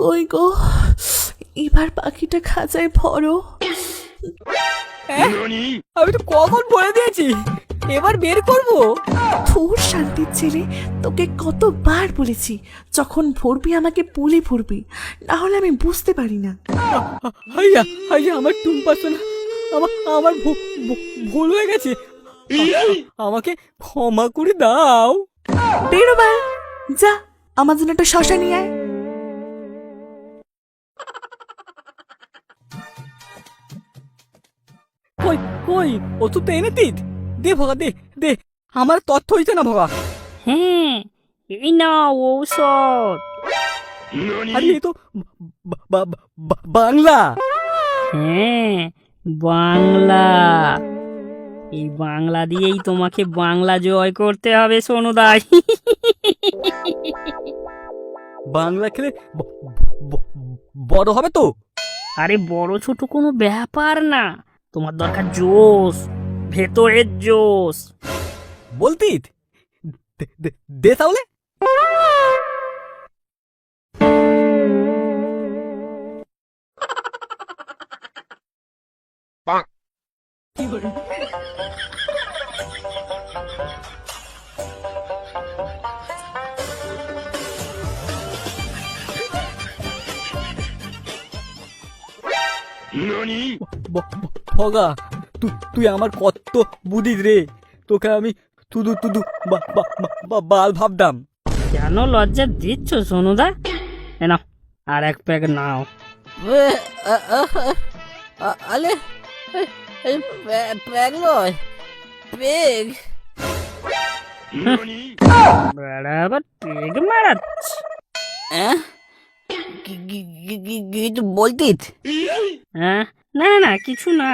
কই গো, এবার পাখিটা খাঁচায় ভরো। আমি তো কখন বলে দিয়েছি, এবার বের করবো। তোর শান্তির ছেলে, তোকে কতবার বলেছি যখন ভরবি আমাকে বলে ভরবি, না হলে আমি বুঝতে পারি না। হাইয়া হাইয়া, আমার টুম্পা সোনা, আমার আমার ভুল হয়ে গেছে, আমাকে ক্ষমা করে দাও। বেরোবার যা, আমার জন্য একটা শশা নিয়ে আয়। কই কই ওষুধ তো এনে দিত, দে ভগা দে দে, আমার তথ্য হইছে না ভগা। হ্যাঁ, এই নাও ঔষধ। আরে এ তো বাংলা। হ্যাঁ, বাংলা। এই বাংলা দিয়েই তোমাকে বাংলা জয় করতে হবে সোনুদাই। বাংলা খেলে বড় হবে তো? আরে বড় ছোট কোনো ব্যাপার না, তোমার দরকার জোশ, ভেতরের জোশ। বলতি দে তাহলে। ভগা, তুই আমার কত বুদ্ধি রে, তোকে আমি তুদু তুদু বাল ভাবতাম। কেন লজ্জা দিচ্ছ সোনুদা? এ নাও, আর এক প্যাক নাও। আলে প্যাগ নয়, পেগ। বেড়া আবার পেগ মারাচ্ছে। কিছু বলতিস? হ্যাঁ, না না কিছু না।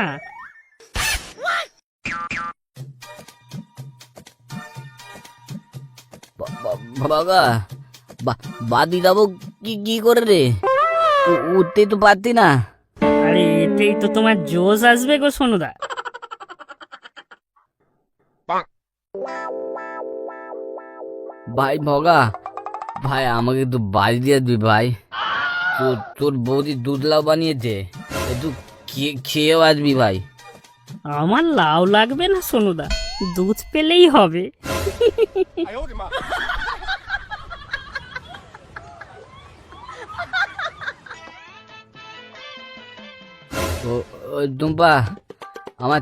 বাবা, বাদি যাবো কি করে রে? উঠতে তো পারতি না। আরে এতেই তো তোমার জোশ আসবে গো সোনুদা। ভাই ভগা, ভাই আমাকে একটু বাড়ি দিয়ে দিবি ভাই। তোর বৌদি দুধ লাউ বানিয়েছে, একটু খেয়েও আসবি ভাই। আমার লাউ লাগবে না সোনুদা, দুধ পেলেই হবে। টুম্পা, আমার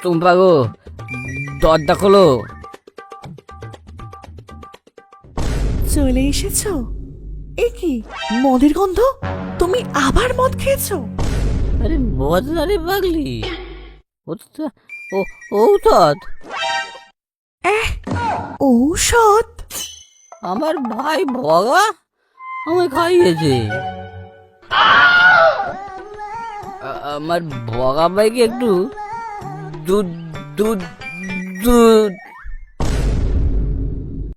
টুম্পা গো, দরজা খোলো। চলে এসেছো? এ কি মদের গন্ধ? তুমি আবার মদ খেয়েছো? আরে মদ না রে পাগলি, ঔষধ। ঔষধ? আমার ভাই ভগা আমায় খাইয়েছে। আমার ভগা ভাইকে একটু দুধ দুধ দুধ